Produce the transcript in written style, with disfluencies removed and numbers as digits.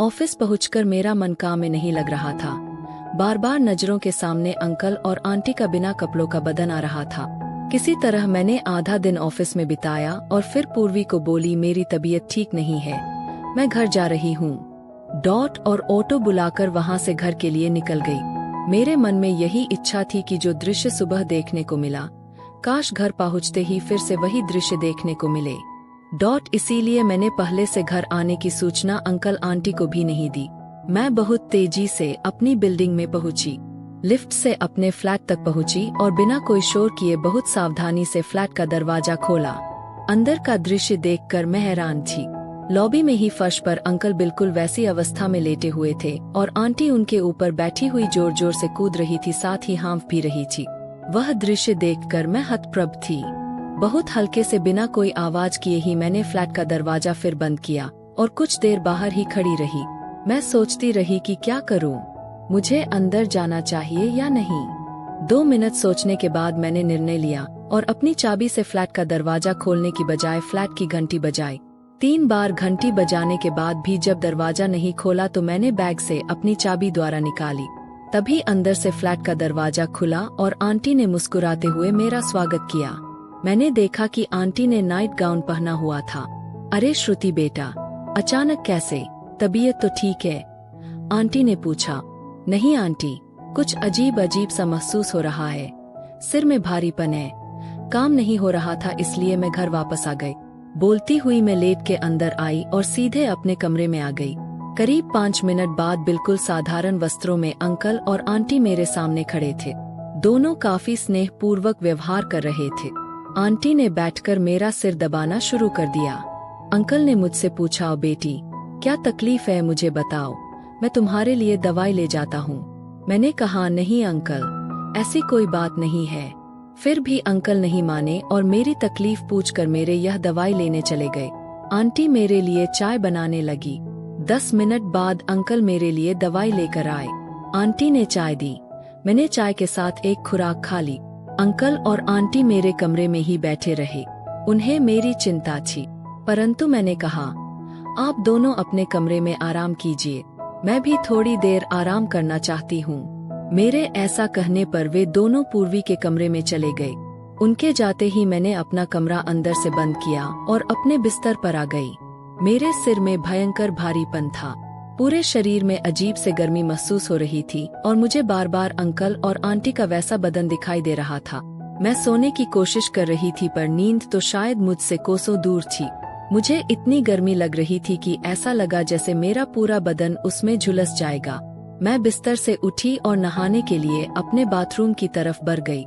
Office पहुंचकर मेरा मन काम में नहीं लग रहा था। बार बार नजरों के सामने अंकल और आंटी का बिना कपड़ों का बदन आ रहा था। किसी तरह मैंने आधा दिन ऑफिस में बिताया और फिर पूर्वी को बोली मेरी तबीयत ठीक नहीं है, मैं घर जा रही हूँ। और ऑटो बुलाकर वहाँ से घर के लिए निकल गई। मेरे मन में यही इच्छा थी कि जो दृश्य सुबह देखने को मिला, काश घर पहुँचते ही फिर से वही दृश्य देखने को मिले। इसीलिए मैंने पहले से घर आने की सूचना अंकल आंटी को भी नहीं दी। मैं बहुत तेजी से अपनी बिल्डिंग में पहुंची, लिफ्ट से अपने फ्लैट तक पहुंची और बिना कोई शोर किए बहुत सावधानी से फ्लैट का दरवाजा खोला। अंदर का दृश्य देखकर मैं हैरान थी। लॉबी में ही फर्श पर अंकल बिल्कुल वैसी अवस्था में लेटे हुए थे और आंटी उनके ऊपर बैठी हुई जोर जोर से कूद रही थी, साथ ही हाँफ भी रही थी। वह दृश्य देखकर मैं हतप्रभ थी। बहुत हल्के से बिना कोई आवाज किए ही मैंने फ्लैट का दरवाजा फिर बंद किया और कुछ देर बाहर ही खड़ी रही। मैं सोचती रही कि क्या करूं, मुझे अंदर जाना चाहिए या नहीं। 2 मिनट सोचने के बाद मैंने निर्णय लिया और अपनी चाबी से फ्लैट का दरवाजा खोलने की बजाय फ्लैट की घंटी बजाई। 3 बार घंटी बजाने के बाद भी जब दरवाजा नहीं खोला तो मैंने बैग से अपनी चाबी द्वारा निकाली। तभी अंदर से फ्लैट का दरवाजा खुला और आंटी ने मुस्कुराते हुए मेरा स्वागत किया। मैंने देखा कि आंटी ने नाइट गाउन पहना हुआ था। अरे श्रुति बेटा, अचानक कैसे, तबीयत तो ठीक है? आंटी ने पूछा। नहीं आंटी, कुछ अजीब अजीब सा महसूस हो रहा है, सिर में भारीपन है, काम नहीं हो रहा था इसलिए मैं घर वापस आ गई। बोलती हुई मैं लेट के अंदर आई और सीधे अपने कमरे में आ गई। करीब 5 मिनट बाद बिल्कुल साधारण वस्त्रों में अंकल और आंटी मेरे सामने खड़े थे। दोनों काफी स्नेहपूर्वक व्यवहार कर रहे थे। आंटी ने बैठकर मेरा सिर दबाना शुरू कर दिया। अंकल ने मुझसे पूछा, बेटी क्या तकलीफ है, मुझे बताओ, मैं तुम्हारे लिए दवाई ले जाता हूँ। मैंने कहा, नहीं अंकल, ऐसी कोई बात नहीं है। फिर भी अंकल नहीं माने और मेरी तकलीफ पूछकर मेरे यह दवाई लेने चले गए। आंटी मेरे लिए चाय बनाने लगी। 10 मिनट बाद अंकल मेरे लिए दवाई लेकर आए। आंटी ने चाय दी, मैंने चाय के साथ एक खुराक खा ली। अंकल और आंटी मेरे कमरे में ही बैठे रहे। उन्हें मेरी चिंता थी, परंतु मैंने कहा, आप दोनों अपने कमरे में आराम कीजिए, मैं भी थोड़ी देर आराम करना चाहती हूँ। मेरे ऐसा कहने पर वे दोनों पूर्वी के कमरे में चले गए। उनके जाते ही मैंने अपना कमरा अंदर से बंद किया और अपने बिस्तर पर आ गई। मेरे सिर में भयंकर भारीपन था, पूरे शरीर में अजीब से गर्मी महसूस हो रही थी और मुझे बार बार अंकल और आंटी का वैसा बदन दिखाई दे रहा था। मैं सोने की कोशिश कर रही थी पर नींद तो शायद मुझसे कोसों दूर थी। मुझे इतनी गर्मी लग रही थी कि ऐसा लगा जैसे मेरा पूरा बदन उसमें झुलस जाएगा। मैं बिस्तर से उठी और नहाने के लिए अपने बाथरूम की तरफ बढ़ गई।